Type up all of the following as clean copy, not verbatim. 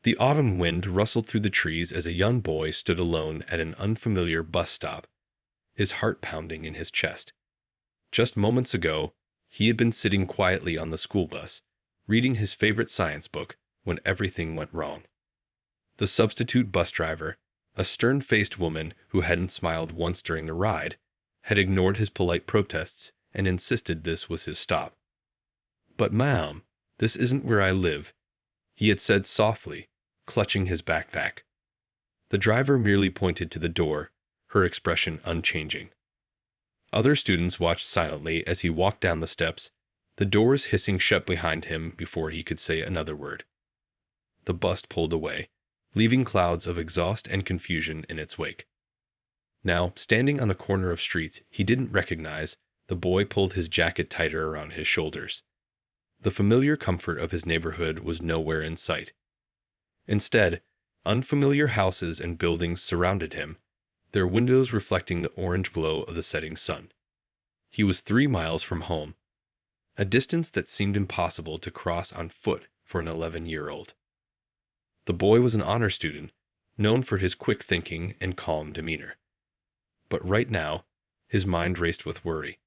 The autumn wind rustled through the trees as a young boy stood alone at an unfamiliar bus stop, his heart pounding in his chest. Just moments ago, he had been sitting quietly on the school bus, reading his favorite science book, when everything went wrong. The substitute bus driver, a stern-faced woman who hadn't smiled once during the ride, had ignored his polite protests and insisted this was his stop. "But ma'am, this isn't where I live," he had said softly, clutching his backpack. The driver merely pointed to the door, her expression unchanging. Other students watched silently as he walked down the steps, the doors hissing shut behind him before he could say another word. The bus pulled away, leaving clouds of exhaust and confusion in its wake. Now, standing on a corner of streets he didn't recognize, the boy pulled his jacket tighter around his shoulders. The familiar comfort of his neighborhood was nowhere in sight. Instead, unfamiliar houses and buildings surrounded him, their windows reflecting the orange glow of the setting sun. He was 3 miles from home, a distance that seemed impossible to cross on foot for an 11-year-old. The boy was an honor student, known for his quick thinking and calm demeanor. But right now, his mind raced with worry.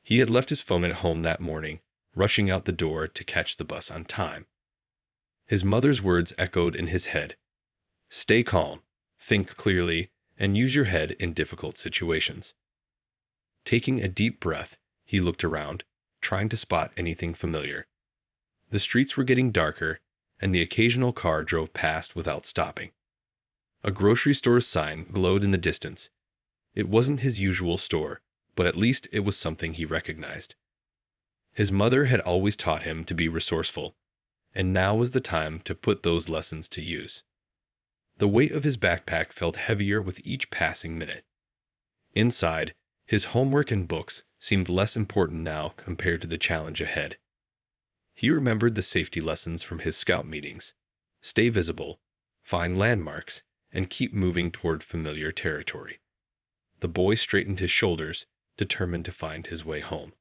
He had left his phone at home that morning, rushing out the door to catch the bus on time. His mother's words echoed in his head. "Stay calm, think clearly, and use your head in difficult situations." Taking a deep breath, he looked around, trying to spot anything familiar. The streets were getting darker, and the occasional car drove past without stopping. A grocery store's sign glowed in the distance. It wasn't his usual store, but at least it was something he recognized. His mother had always taught him to be resourceful, and now was the time to put those lessons to use. The weight of his backpack felt heavier with each passing minute. Inside, his homework and books seemed less important now compared to the challenge ahead. He remembered the safety lessons from his scout meetings: stay visible, find landmarks, and keep moving toward familiar territory. The boy straightened his shoulders, determined to find his way home.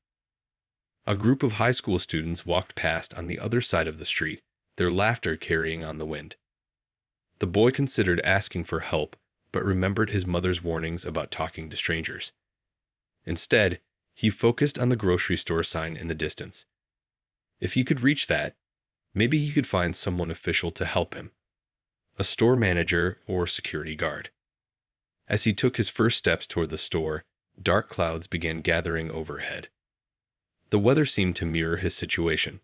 A group of high school students walked past on the other side of the street, their laughter carrying on the wind. The boy considered asking for help, but remembered his mother's warnings about talking to strangers. Instead, he focused on the grocery store sign in the distance. If he could reach that, maybe he could find someone official to help him, a store manager or security guard. As he took his first steps toward the store, dark clouds began gathering overhead. The weather seemed to mirror his situation,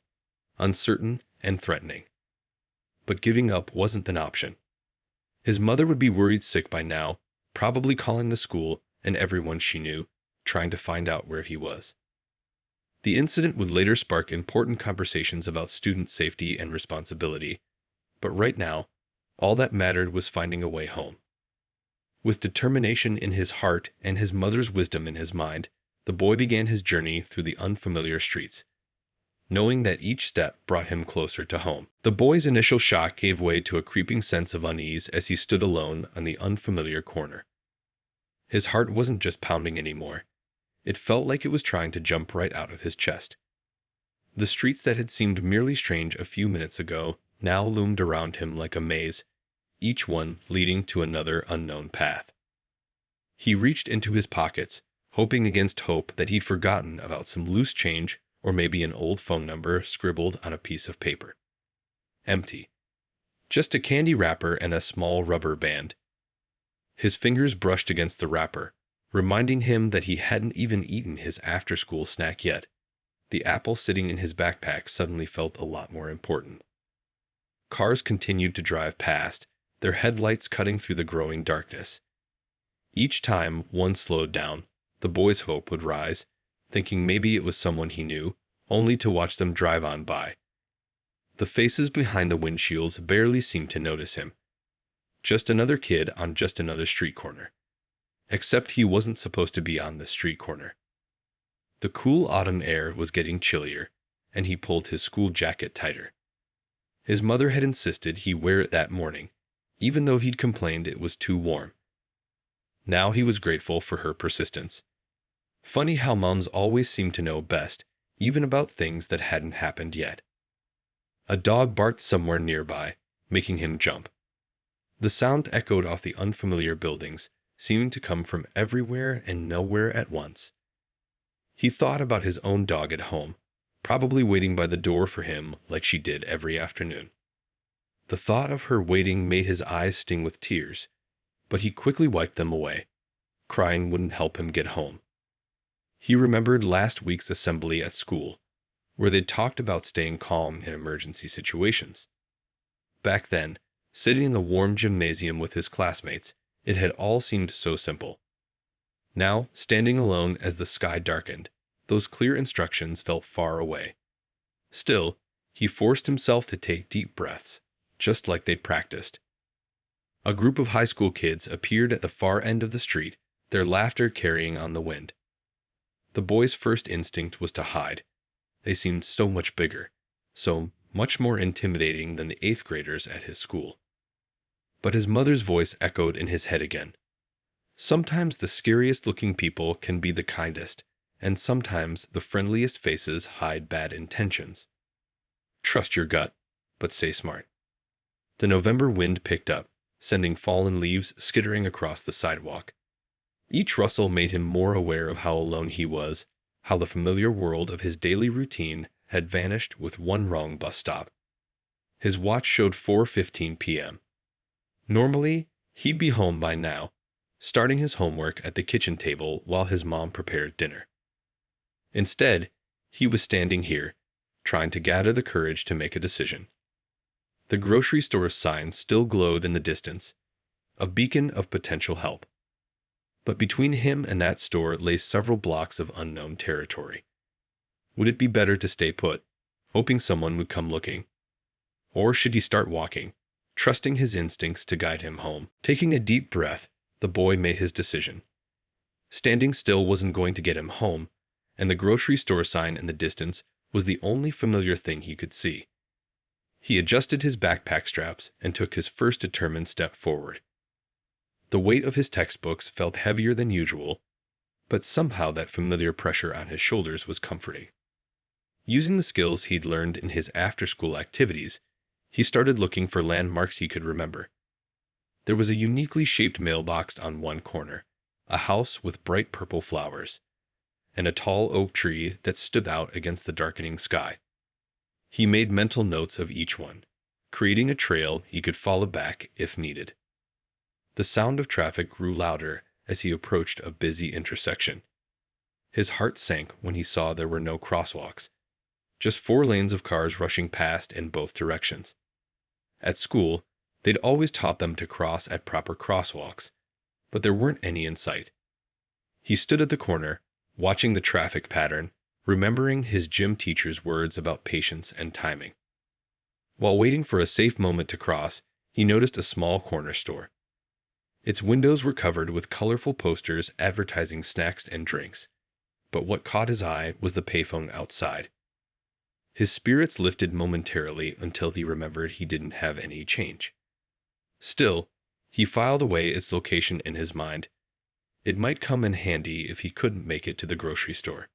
uncertain and threatening. But giving up wasn't an option. His mother would be worried sick by now, probably calling the school and everyone she knew, trying to find out where he was. The incident would later spark important conversations about student safety and responsibility, but right now, all that mattered was finding a way home. With determination in his heart and his mother's wisdom in his mind, the boy began his journey through the unfamiliar streets, knowing that each step brought him closer to home. The boy's initial shock gave way to a creeping sense of unease as he stood alone on the unfamiliar corner. His heart wasn't just pounding anymore. It felt like it was trying to jump right out of his chest. The streets that had seemed merely strange a few minutes ago now loomed around him like a maze, each one leading to another unknown path. He reached into his pockets, hoping against hope that he'd forgotten about some loose change or maybe an old phone number scribbled on a piece of paper. Empty. Just a candy wrapper and a small rubber band. His fingers brushed against the wrapper, reminding him that he hadn't even eaten his after-school snack yet. The apple sitting in his backpack suddenly felt a lot more important. Cars continued to drive past, their headlights cutting through the growing darkness. Each time one slowed down, the boy's hope would rise, thinking maybe it was someone he knew, only to watch them drive on by. The faces behind the windshields barely seemed to notice him. Just another kid on just another street corner. Except he wasn't supposed to be on this street corner. The cool autumn air was getting chillier, and he pulled his school jacket tighter. His mother had insisted he wear it that morning, even though he'd complained it was too warm. Now he was grateful for her persistence. Funny how moms always seem to know best, even about things that hadn't happened yet. A dog barked somewhere nearby, making him jump. The sound echoed off the unfamiliar buildings, seeming to come from everywhere and nowhere at once. He thought about his own dog at home, probably waiting by the door for him like she did every afternoon. The thought of her waiting made his eyes sting with tears, but he quickly wiped them away. Crying wouldn't help him get home. He remembered last week's assembly at school, where they talked about staying calm in emergency situations. Back then, sitting in the warm gymnasium with his classmates, it had all seemed so simple. Now, standing alone as the sky darkened, those clear instructions felt far away. Still, he forced himself to take deep breaths, just like they'd practiced. A group of high school kids appeared at the far end of the street, their laughter carrying on the wind. The boy's first instinct was to hide. They seemed so much bigger, so much more intimidating than the 8th graders at his school. But his mother's voice echoed in his head again. Sometimes the scariest-looking people can be the kindest, and sometimes the friendliest faces hide bad intentions. Trust your gut, but stay smart. The November wind picked up, sending fallen leaves skittering across the sidewalk. Each rustle made him more aware of how alone he was, how the familiar world of his daily routine had vanished with one wrong bus stop. His watch showed 4:15 p.m. Normally, he'd be home by now, starting his homework at the kitchen table while his mom prepared dinner. Instead, he was standing here, trying to gather the courage to make a decision. The grocery store sign still glowed in the distance, a beacon of potential help. But between him and that store lay several blocks of unknown territory. Would it be better to stay put, hoping someone would come looking? Or should he start walking, trusting his instincts to guide him home? Taking a deep breath, the boy made his decision. Standing still wasn't going to get him home, and the grocery store sign in the distance was the only familiar thing he could see. He adjusted his backpack straps and took his first determined step forward. The weight of his textbooks felt heavier than usual, but somehow that familiar pressure on his shoulders was comforting. Using the skills he'd learned in his after-school activities, he started looking for landmarks he could remember. There was a uniquely shaped mailbox on one corner, a house with bright purple flowers, and a tall oak tree that stood out against the darkening sky. He made mental notes of each one, creating a trail he could follow back if needed. The sound of traffic grew louder as he approached a busy intersection. His heart sank when he saw there were no crosswalks, just 4 lanes of cars rushing past in both directions. At school, they'd always taught them to cross at proper crosswalks, but there weren't any in sight. He stood at the corner, watching the traffic pattern, remembering his gym teacher's words about patience and timing. While waiting for a safe moment to cross, he noticed a small corner store. Its windows were covered with colorful posters advertising snacks and drinks, but what caught his eye was the payphone outside. His spirits lifted momentarily until he remembered he didn't have any change. Still, he filed away its location in his mind. It might come in handy if he couldn't make it to the grocery store.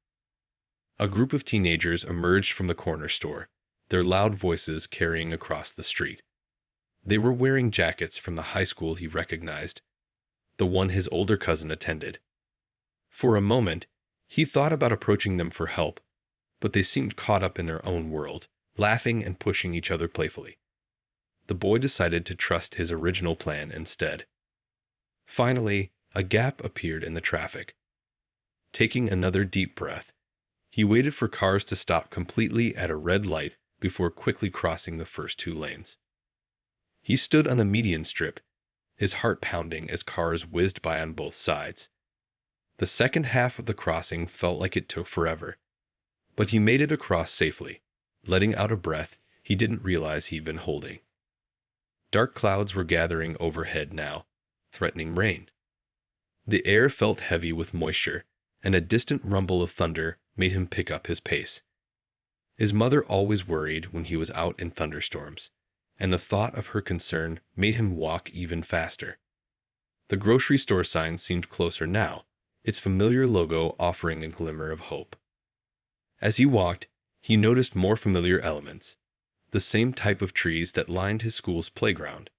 A group of teenagers emerged from the corner store, their loud voices carrying across the street. They were wearing jackets from the high school he recognized, the one his older cousin attended. For a moment, he thought about approaching them for help, but they seemed caught up in their own world, laughing and pushing each other playfully. The boy decided to trust his original plan instead. Finally, a gap appeared in the traffic. Taking another deep breath, he waited for cars to stop completely at a red light before quickly crossing the first 2 lanes. He stood on the median strip, his heart pounding as cars whizzed by on both sides. The second half of the crossing felt like it took forever, but he made it across safely, letting out a breath he didn't realize he'd been holding. Dark clouds were gathering overhead now, threatening rain. The air felt heavy with moisture, and a distant rumble of thunder made him pick up his pace. His mother always worried when he was out in thunderstorms, and the thought of her concern made him walk even faster. The grocery store sign seemed closer now, its familiar logo offering a glimmer of hope. As he walked, he noticed more familiar elements: The same type of trees that lined his school's playground.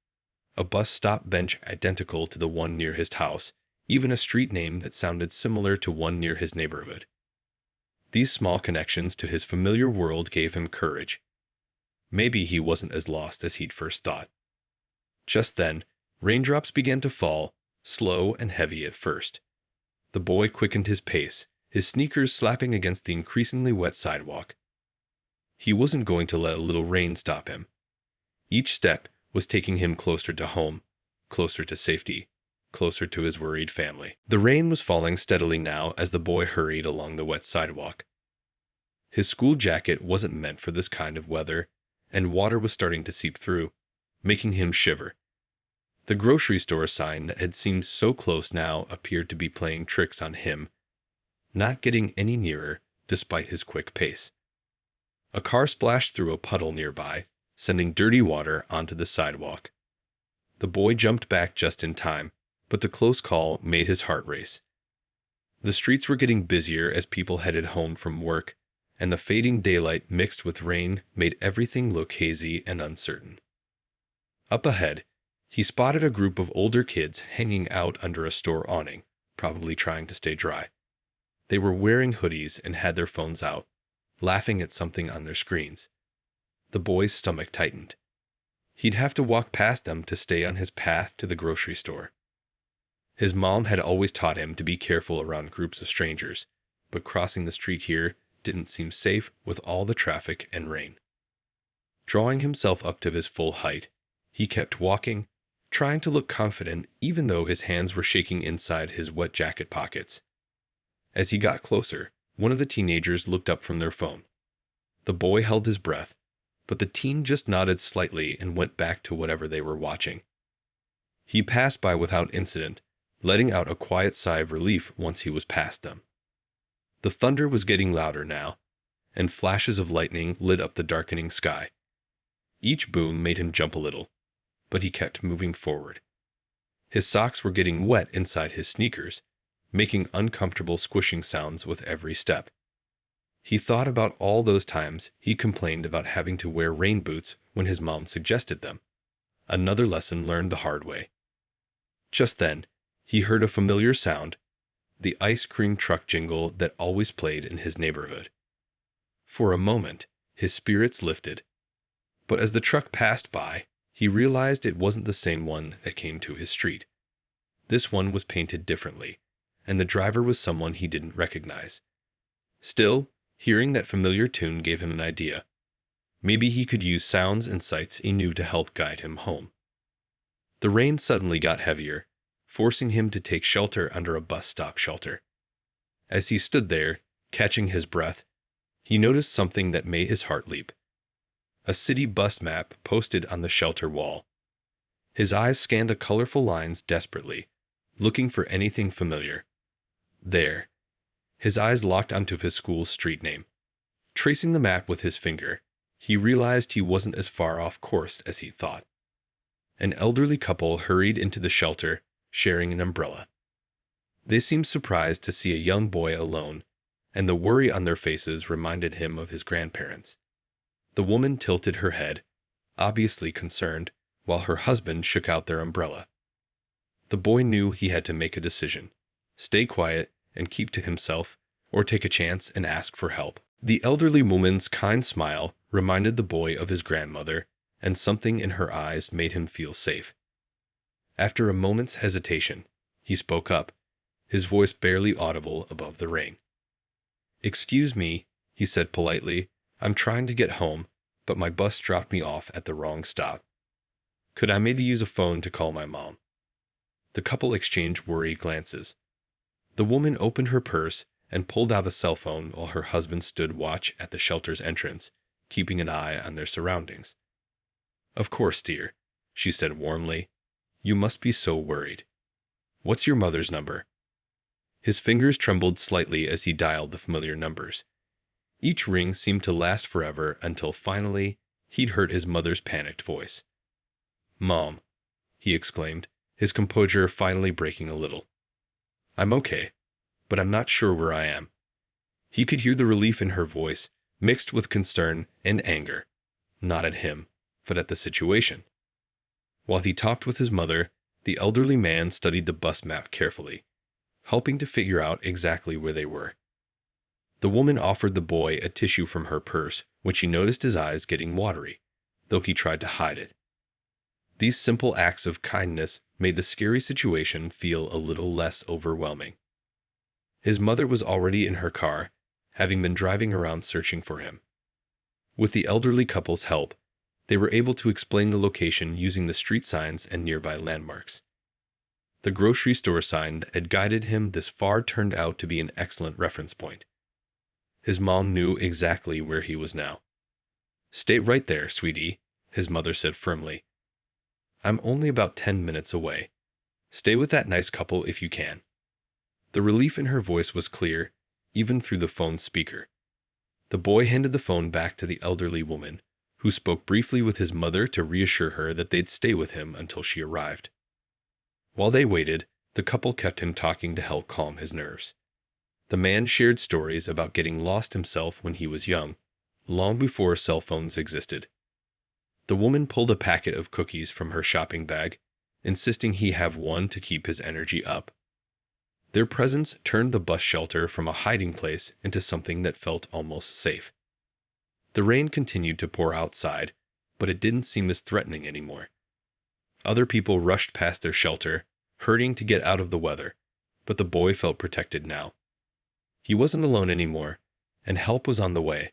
A bus stop bench identical to the one near his house, even a street name that sounded similar to one near his neighborhood. These small connections to his familiar world gave him courage. Maybe he wasn't as lost as he'd first thought. Just then, raindrops began to fall, slow and heavy at first. The boy quickened his pace, his sneakers slapping against the increasingly wet sidewalk. He wasn't going to let a little rain stop him. Each step was taking him closer to home, closer to safety, closer to his worried family. The rain was falling steadily now as the boy hurried along the wet sidewalk. His school jacket wasn't meant for this kind of weather, and water was starting to seep through, making him shiver. The grocery store sign that had seemed so close now appeared to be playing tricks on him, not getting any nearer despite his quick pace. A car splashed through a puddle nearby, sending dirty water onto the sidewalk. The boy jumped back just in time, but the close call made his heart race. The streets were getting busier as people headed home from work, and the fading daylight mixed with rain made everything look hazy and uncertain. Up ahead, he spotted a group of older kids hanging out under a store awning, probably trying to stay dry. They were wearing hoodies and had their phones out, laughing at something on their screens. The boy's stomach tightened. He'd have to walk past them to stay on his path to the grocery store. His mom had always taught him to be careful around groups of strangers, but crossing the street here didn't seem safe with all the traffic and rain. Drawing himself up to his full height, he kept walking, trying to look confident even though his hands were shaking inside his wet jacket pockets. As he got closer, one of the teenagers looked up from their phone. The boy held his breath, but the teen just nodded slightly and went back to whatever they were watching. He passed by without incident, letting out a quiet sigh of relief once he was past them. The thunder was getting louder now, and flashes of lightning lit up the darkening sky. Each boom made him jump a little, but he kept moving forward. His socks were getting wet inside his sneakers, making uncomfortable squishing sounds with every step. He thought about all those times he complained about having to wear rain boots when his mom suggested them. Another lesson learned the hard way. Just then, he heard a familiar sound, the ice cream truck jingle that always played in his neighborhood. For a moment, his spirits lifted. But as the truck passed by, he realized it wasn't the same one that came to his street. This one was painted differently, and the driver was someone he didn't recognize. Still, hearing that familiar tune gave him an idea. Maybe he could use sounds and sights he knew to help guide him home. The rain suddenly got heavier, forcing him to take shelter under a bus stop shelter. As he stood there, catching his breath, he noticed something that made his heart leap. A city bus map posted on the shelter wall. His eyes scanned the colorful lines desperately, looking for anything familiar. There. His eyes locked onto his school's street name. Tracing the map with his finger, he realized he wasn't as far off course as he thought. An elderly couple hurried into the shelter, sharing an umbrella. They seemed surprised to see a young boy alone, and the worry on their faces reminded him of his grandparents. The woman tilted her head, obviously concerned, while her husband shook out their umbrella. The boy knew he had to make a decision: stay quiet and keep to himself, or take a chance and ask for help. The elderly woman's kind smile reminded the boy of his grandmother, and something in her eyes made him feel safe. After a moment's hesitation, he spoke up, his voice barely audible above the rain. "Excuse me," he said politely, "I'm trying to get home, but my bus dropped me off at the wrong stop. Could I maybe use a phone to call my mom?" The couple exchanged worried glances. The woman opened her purse and pulled out a cell phone while her husband stood watch at the shelter's entrance, keeping an eye on their surroundings. "Of course, dear," she said warmly. "You must be so worried. What's your mother's number?" His fingers trembled slightly as he dialed the familiar numbers. Each ring seemed to last forever until finally he'd heard his mother's panicked voice. "Mom," he exclaimed, his composure finally breaking a little. "I'm okay, but I'm not sure where I am." He could hear the relief in her voice, mixed with concern and anger. not at him, but at the situation. While he talked with his mother, the elderly man studied the bus map carefully, helping to figure out exactly where they were. The woman offered the boy a tissue from her purse when she noticed his eyes getting watery, though he tried to hide it. These simple acts of kindness made the scary situation feel a little less overwhelming. His mother was already in her car, having been driving around searching for him. With the elderly couple's help, they were able to explain the location using the street signs and nearby landmarks. The grocery store sign that had guided him this far turned out to be an excellent reference point. His mom knew exactly where he was now. "Stay right there, sweetie," his mother said firmly. "I'm only about 10 minutes away. Stay with that nice couple if you can." The relief in her voice was clear, even through the phone speaker. The boy handed the phone back to the elderly woman, who spoke briefly with his mother to reassure her that they'd stay with him until she arrived. While they waited, the couple kept him talking to help calm his nerves. The man shared stories about getting lost himself when he was young, long before cell phones existed. The woman pulled a packet of cookies from her shopping bag, insisting he have one to keep his energy up. Their presence turned the bus shelter from a hiding place into something that felt almost safe. The rain continued to pour outside, but it didn't seem as threatening anymore. Other people rushed past their shelter, hurrying to get out of the weather, but the boy felt protected now. He wasn't alone anymore, and help was on the way.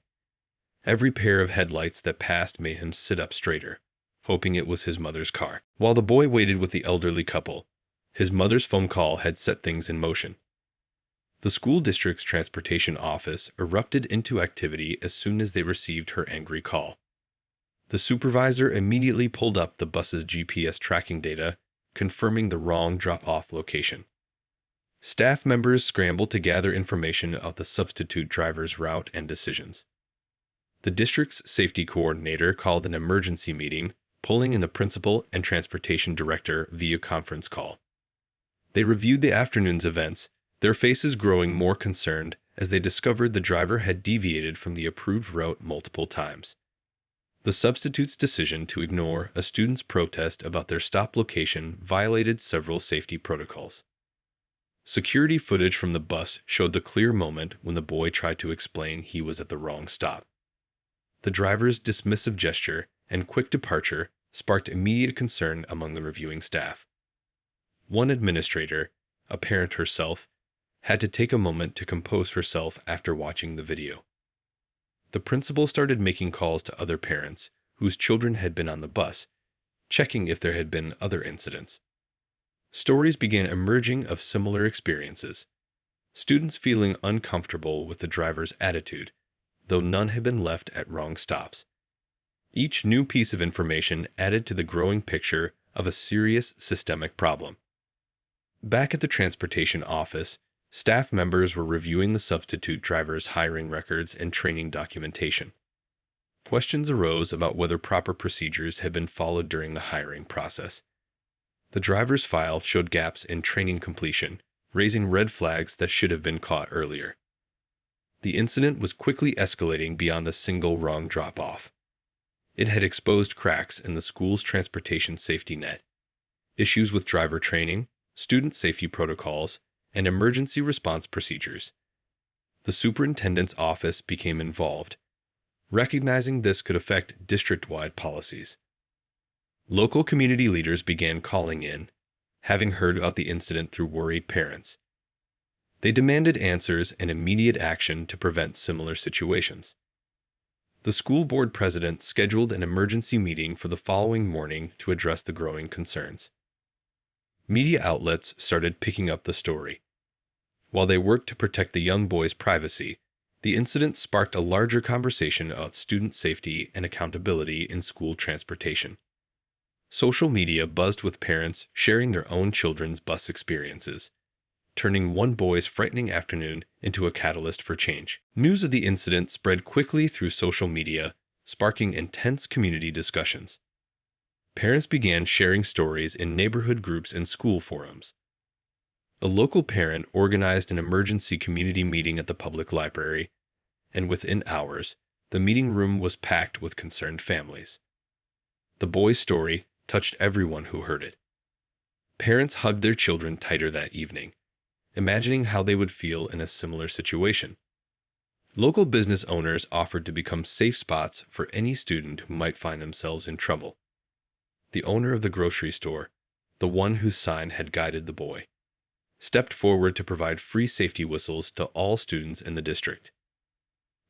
Every pair of headlights that passed made him sit up straighter, hoping it was his mother's car. While the boy waited with the elderly couple, his mother's phone call had set things in motion. The school district's transportation office erupted into activity as soon as they received her angry call. The supervisor immediately pulled up the bus's GPS tracking data, confirming the wrong drop-off location. Staff members scrambled to gather information about the substitute driver's route and decisions. The district's safety coordinator called an emergency meeting, pulling in the principal and transportation director via conference call. They reviewed the afternoon's events, their faces growing more concerned as they discovered the driver had deviated from the approved route multiple times. The substitute's decision to ignore a student's protest about their stop location violated several safety protocols. Security footage from the bus showed the clear moment when the boy tried to explain he was at the wrong stop. The driver's dismissive gesture and quick departure sparked immediate concern among the reviewing staff. One administrator, a parent herself, had to take a moment to compose herself after watching the video. The principal started making calls to other parents whose children had been on the bus, checking if there had been other incidents. Stories began emerging of similar experiences, students feeling uncomfortable with the driver's attitude, though none had been left at wrong stops. Each new piece of information added to the growing picture of a serious systemic problem. Back at the transportation office, staff members were reviewing the substitute driver's hiring records and training documentation. Questions arose about whether proper procedures had been followed during the hiring process. The driver's file showed gaps in training completion, raising red flags that should have been caught earlier. The incident was quickly escalating beyond a single wrong drop-off. It had exposed cracks in the school's transportation safety net, issues with driver training, student safety protocols, and emergency response procedures. The superintendent's office became involved, recognizing this could affect district-wide policies. Local community leaders began calling in, having heard about the incident through worried parents. They demanded answers and immediate action to prevent similar situations. The school board president scheduled an emergency meeting for the following morning to address the growing concerns. Media outlets started picking up the story. While they worked to protect the young boy's privacy, the incident sparked a larger conversation about student safety and accountability in school transportation. Social media buzzed with parents sharing their own children's bus experiences, turning one boy's frightening afternoon into a catalyst for change. News of the incident spread quickly through social media, sparking intense community discussions. Parents began sharing stories in neighborhood groups and school forums. A local parent organized an emergency community meeting at the public library, and within hours, The meeting room was packed with concerned families. The boy's story touched everyone who heard it. Parents hugged their children tighter that evening, imagining how they would feel in a similar situation. Local business owners offered to become safe spots for any student who might find themselves in trouble. The owner of the grocery store, the one whose sign had guided the boy, stepped forward to provide free safety whistles to all students in the district.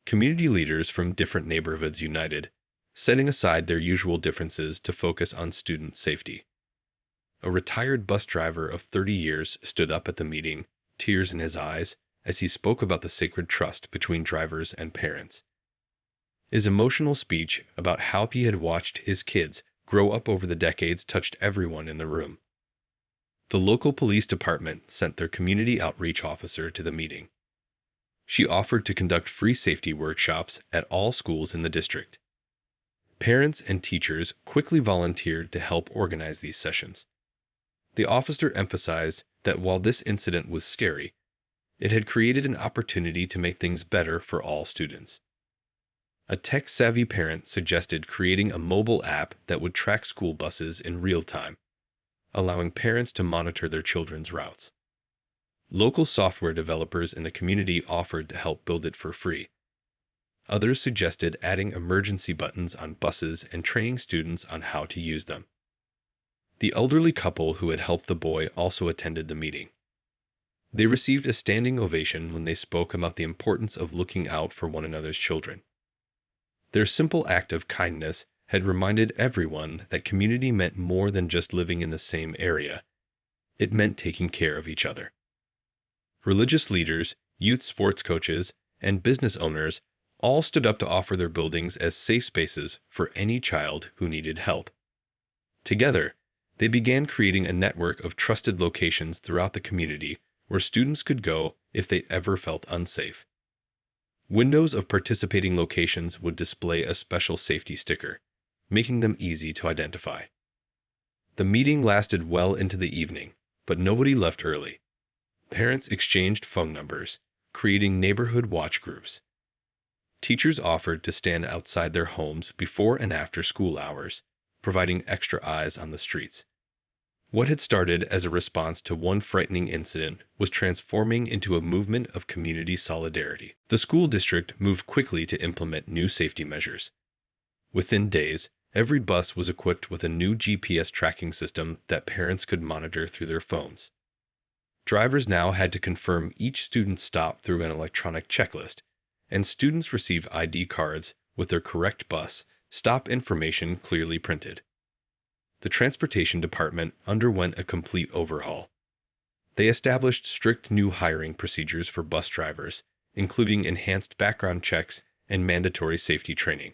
Community leaders from different neighborhoods united, setting aside their usual differences to focus on student safety. A retired bus driver of 30 years stood up at the meeting, tears in his eyes, as he spoke about the sacred trust between drivers and parents. His emotional speech about how he had watched his kids grow up over the decades touched everyone in the room. The local police department sent their community outreach officer to the meeting. She offered to conduct free safety workshops at all schools in the district. Parents and teachers quickly volunteered to help organize these sessions. The officer emphasized that while this incident was scary, it had created an opportunity to make things better for all students. A tech-savvy parent suggested creating a mobile app that would track school buses in real time, allowing parents to monitor their children's routes. Local software developers in the community offered to help build it for free. Others suggested adding emergency buttons on buses and training students on how to use them. The elderly couple who had helped the boy also attended the meeting. They received a standing ovation when they spoke about the importance of looking out for one another's children. Their simple act of kindness had reminded everyone that community meant more than just living in the same area. It meant taking care of each other. Religious leaders, youth sports coaches, and business owners all stood up to offer their buildings as safe spaces for any child who needed help. Together, they began creating a network of trusted locations throughout the community where students could go if they ever felt unsafe. Windows of participating locations would display a special safety sticker, making them easy to identify. The meeting lasted well into the evening, but nobody left early. Parents exchanged phone numbers, creating neighborhood watch groups. Teachers offered to stand outside their homes before and after school hours, providing extra eyes on the streets. What had started as a response to one frightening incident was transforming into a movement of community solidarity. The school district moved quickly to implement new safety measures. Within days, every bus was equipped with a new GPS tracking system that parents could monitor through their phones. Drivers now had to confirm each student's stop through an electronic checklist, and students received ID cards with their correct bus stop information clearly printed. The transportation department underwent a complete overhaul. They established strict new hiring procedures for bus drivers, including enhanced background checks and mandatory safety training.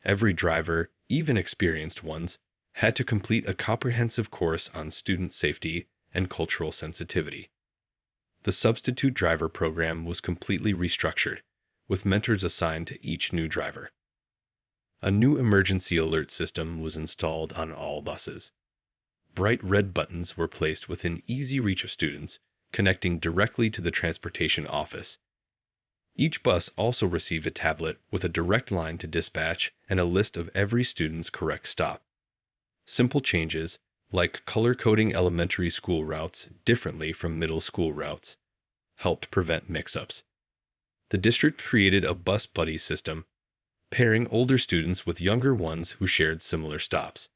Every driver, even experienced ones, had to complete a comprehensive course on student safety and cultural sensitivity. The substitute driver program was completely restructured, with mentors assigned to each new driver. A new emergency alert system was installed on all buses. Bright red buttons were placed within easy reach of students, connecting directly to the transportation office. Each bus also received a tablet with a direct line to dispatch and a list of every student's correct stop. Simple changes, like color-coding elementary school routes differently from middle school routes, helped prevent mix-ups. The district created a bus buddy system, pairing older students with younger ones who shared similar stops.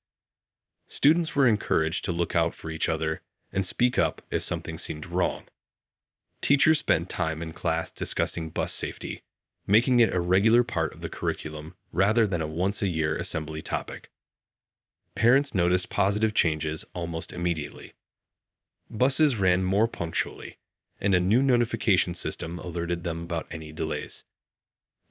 Students were encouraged to look out for each other and speak up if something seemed wrong. Teachers spent time in class discussing bus safety, making it a regular part of the curriculum rather than a once-a-year assembly topic. Parents noticed positive changes almost immediately. Buses ran more punctually, and a new notification system alerted them about any delays.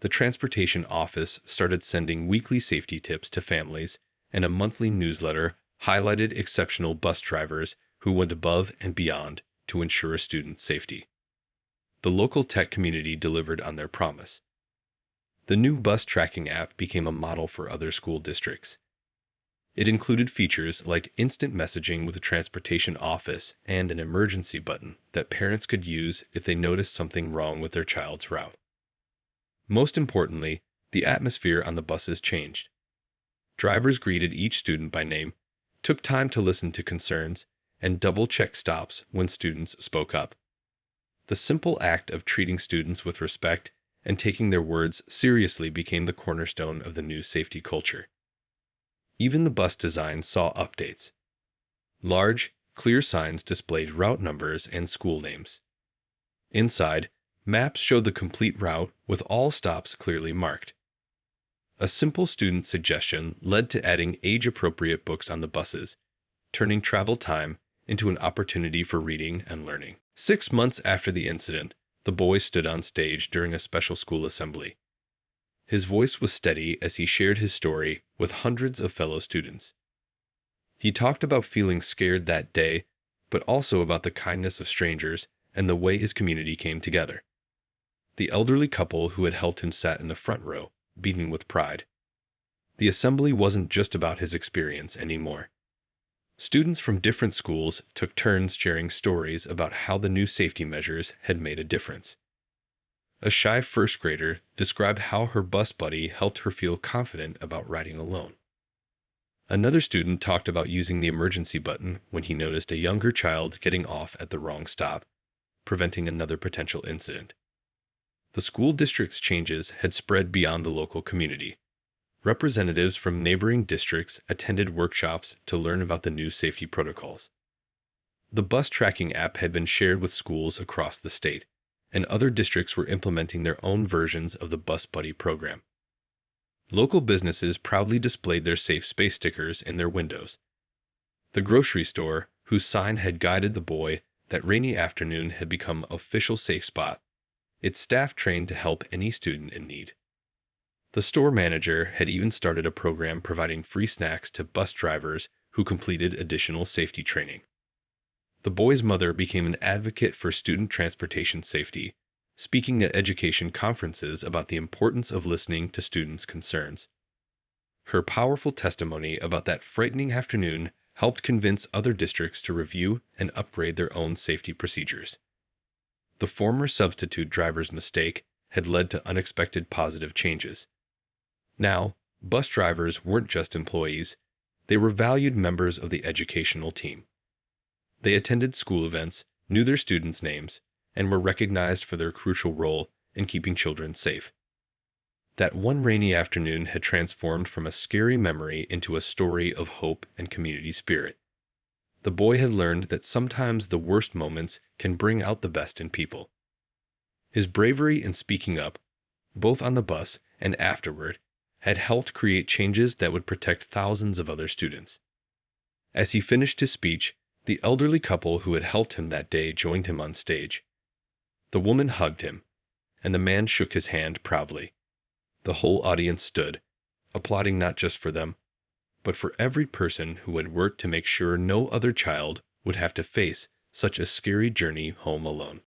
The transportation office started sending weekly safety tips to families, and a monthly newsletter highlighted exceptional bus drivers who went above and beyond to ensure student safety. The local tech community delivered on their promise. The new bus tracking app became a model for other school districts. It included features like instant messaging with the transportation office and an emergency button that parents could use if they noticed something wrong with their child's route. Most importantly, the atmosphere on the buses changed. Drivers greeted each student by name, took time to listen to concerns, and double-checked stops when students spoke up. The simple act of treating students with respect and taking their words seriously became the cornerstone of the new safety culture. Even the bus design saw updates. Large, clear signs displayed route numbers and school names. Inside, maps showed the complete route with all stops clearly marked. A simple student suggestion led to adding age-appropriate books on the buses, turning travel time into an opportunity for reading and learning. 6 months after the incident, the boy stood on stage during a special school assembly. His voice was steady as he shared his story with hundreds of fellow students. He talked about feeling scared that day, but also about the kindness of strangers and the way his community came together. The elderly couple who had helped him sat in the front row, beaming with pride. The assembly wasn't just about his experience anymore. Students from different schools took turns sharing stories about how the new safety measures had made a difference. A shy first grader described how her bus buddy helped her feel confident about riding alone. Another student talked about using the emergency button when he noticed a younger child getting off at the wrong stop, preventing another potential incident. The school district's changes had spread beyond the local community. Representatives from neighboring districts attended workshops to learn about the new safety protocols. The bus tracking app had been shared with schools across the state, and other districts were implementing their own versions of the Bus Buddy program. Local businesses proudly displayed their safe space stickers in their windows. The grocery store, whose sign had guided the boy that rainy afternoon, had become an official safe spot, its staff trained to help any student in need. The store manager had even started a program providing free snacks to bus drivers who completed additional safety training. The boy's mother became an advocate for student transportation safety, speaking at education conferences about the importance of listening to students' concerns. Her powerful testimony about that frightening afternoon helped convince other districts to review and upgrade their own safety procedures. The former substitute driver's mistake had led to unexpected positive changes. Now, bus drivers weren't just employees, they were valued members of the educational team. They attended school events, knew their students' names, and were recognized for their crucial role in keeping children safe. That one rainy afternoon had transformed from a scary memory into a story of hope and community spirit. The boy had learned that sometimes the worst moments can bring out the best in people. His bravery in speaking up, both on the bus and afterward, had helped create changes that would protect thousands of other students. As he finished his speech, the elderly couple who had helped him that day joined him on stage. The woman hugged him, and the man shook his hand proudly. The whole audience stood, applauding not just for them, but for every person who had worked to make sure no other child would have to face such a scary journey home alone.